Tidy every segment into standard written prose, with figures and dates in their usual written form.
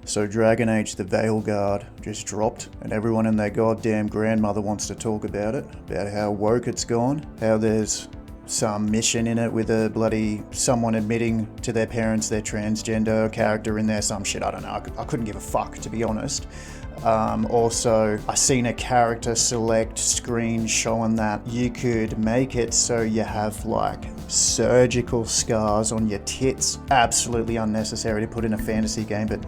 So Dragon Age the Veilguard just dropped, and everyone and their goddamn grandmother wants to talk about it, about how woke it's gone, how there's some mission in it with a bloody someone admitting to their parents they're transgender character in there, some shit, I don't know, I couldn't give a fuck, to be honest. Also, I seen a character select screen showing that you could make it so you have like surgical scars on your tits. Absolutely unnecessary to put in a fantasy game, but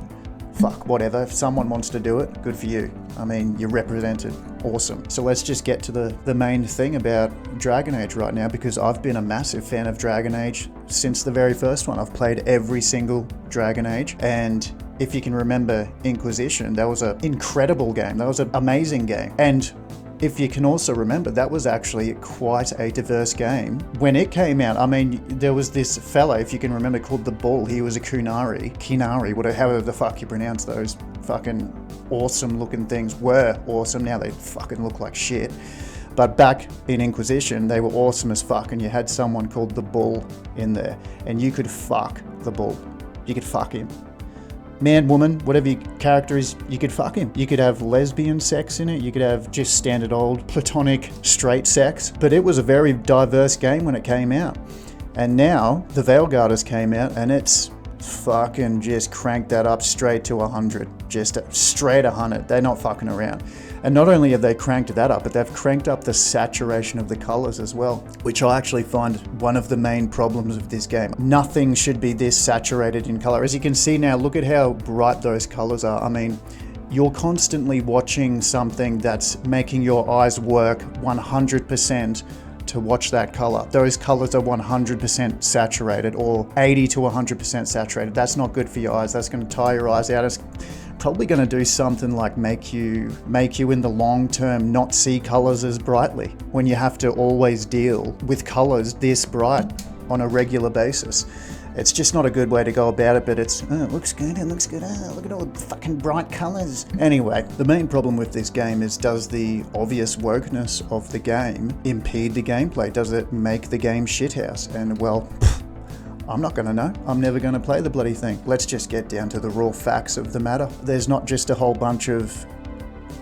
fuck, whatever. If someone wants to do it, good for you. I mean, you're represented. Awesome. So let's just get to the main thing about Dragon Age right now, because I've been a massive fan of Dragon Age since the very first one. I've played every single Dragon Age, and if you can remember Inquisition, that was an incredible game. That was an amazing game. And if you can also remember, that was actually quite a diverse game. When it came out, I mean, there was this fella, if you can remember, called the Bull. He was a Kunari, whatever, however the fuck you pronounce those fucking awesome looking things. Were awesome, now they fucking look like shit. But back in Inquisition, they were awesome as fuck, and you had someone called the Bull in there, and you could fuck the Bull. You could fuck him. Man, woman, whatever your character is, you could fuck him. You could have lesbian sex in it. You could have just standard old platonic straight sex. But it was a very diverse game when it came out. And now the Veilguard came out, and it's fucking just cranked that up straight to 100. Just straight 100. They're not fucking around. And not only have they cranked that up, but they've cranked up the saturation of the colors as well, which I actually find one of the main problems of this game. Nothing should be this saturated in color. As you can see now, look at how bright those colors are. I mean, you're constantly watching something that's making your eyes work 100% to watch that color. Those colors are 100% saturated, or 80 to 100% saturated. That's not good for your eyes. That's going to tire your eyes out. It's probably going to do something like make you in the long term not see colors as brightly, when you have to always deal with colors this bright on a regular basis. It's just not a good way to go about it, but it looks good, look at all the fucking bright colors. Anyway, the main problem with this game is, does the obvious wokeness of the game impede the gameplay? Does it make the game shithouse? And well, I'm not going to know. I'm never going to play the bloody thing. Let's just get down to the raw facts of the matter. There's not just a whole bunch of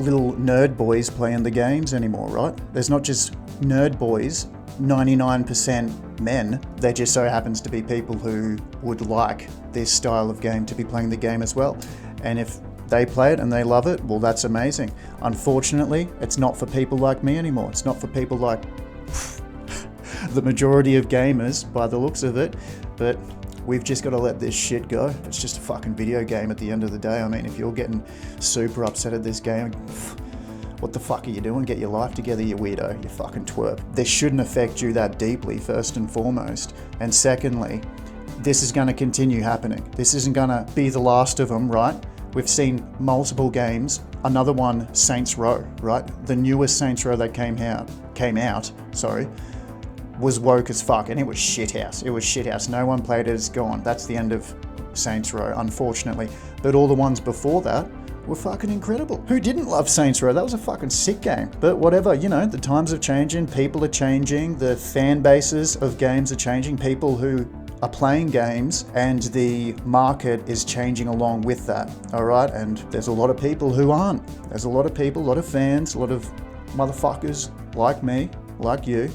little nerd boys playing the games anymore, right? There's not just nerd boys, 99% men. There just so happens to be people who would like this style of game to be playing the game as well. And if they play it and they love it, well, that's amazing. Unfortunately, it's not for people like me anymore. It's not for people like the majority of gamers, by the looks of it. But we've just got to let this shit go. It's just a fucking video game at the end of the day. I mean, if you're getting super upset at this game, what the fuck are you doing? Get your life together, you weirdo, you fucking twerp. This shouldn't affect you that deeply, first and foremost. And secondly, this is going to continue happening. This isn't going to be the last of them, right? We've seen multiple games. Another one, Saints Row, right? The newest Saints Row that came out, was woke as fuck, and it was shithouse. It was shithouse. No one played it, it's gone. That's the end of Saints Row, unfortunately. But all the ones before that were fucking incredible. Who didn't love Saints Row? That was a fucking sick game. But whatever, you know, the times are changing, people are changing, the fan bases of games are changing, people who are playing games, and the market is changing along with that, all right? And there's a lot of people who aren't. There's a lot of people, a lot of fans, a lot of motherfuckers like me, like you,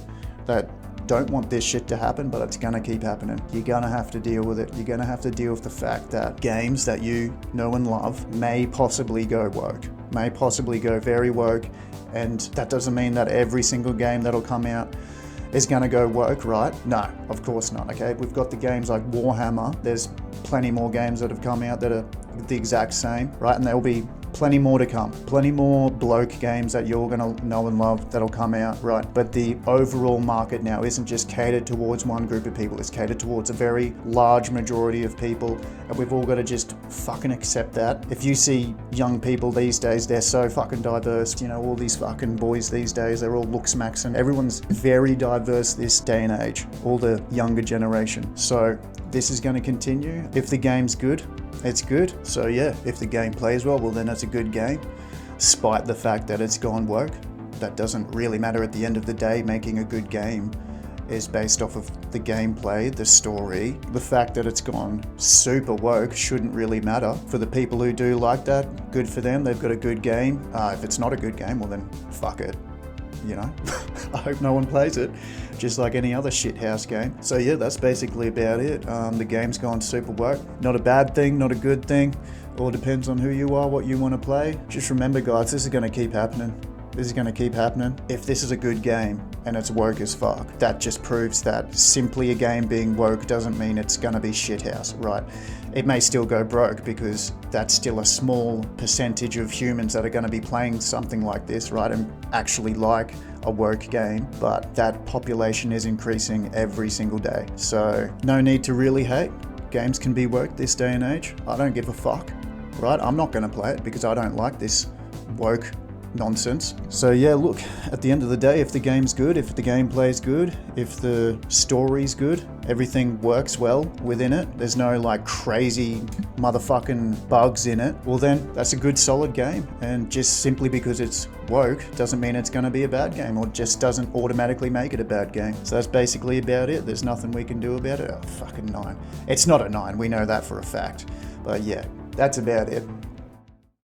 that don't want this shit to happen, but it's gonna keep happening. You're gonna have to deal with it. You're gonna have to deal with the fact that games that you know and love may possibly go woke, may possibly go very woke, and that doesn't mean that every single game that'll come out is gonna go woke, right? No, of course not, okay? We've got the games like Warhammer. There's plenty more games that have come out that are the exact same, right? And there'll be plenty more to come. Plenty more bloke games that you're gonna know and love that'll come out, right? But the overall market now isn't just catered towards one group of people. It's catered towards a very large majority of people, and we've all got to just fucking accept that. If you see young people these days, they're so fucking diverse. You know, all these fucking boys these days, they're all looks-macks, and everyone's very diverse this day and age, all the younger generation. So this is going to continue. If the game's good, it's good. So yeah, if the game plays well, then it's a good game. Despite the fact that it's gone woke, that doesn't really matter at the end of the day. Making a good game is based off of the gameplay, the story. The fact that it's gone super woke shouldn't really matter. For the people who do like that, good for them, they've got a good game. If it's not a good game, well then fuck it, you know? I hope no one plays it, just like any other shithouse game. So yeah, that's basically about it. The game's gone super woke. Not a bad thing, not a good thing. All depends on who you are, what you want to play. Just remember guys, this is going to keep happening. This is going to keep happening. If this is a good game and it's woke as fuck, that just proves that simply a game being woke doesn't mean it's going to be shithouse, right? It may still go broke because that's still a small percentage of humans that are going to be playing something like this, right? And actually like a woke game, but that population is increasing every single day. So no need to really hate. Games can be woke this day and age. I don't give a fuck, right? I'm not going to play it because I don't like this woke nonsense. So yeah, look, at the end of the day, if the game's good, if the gameplay's good, if the story's good, everything works well within it, there's no like crazy motherfucking bugs in it, well then that's a good solid game. And just simply because it's woke doesn't mean it's going to be a bad game, or just doesn't automatically make it a bad game. So that's basically about it. There's nothing we can do about it. Oh, fucking 9. It's not a 9, we know that for a fact. But yeah, that's about it.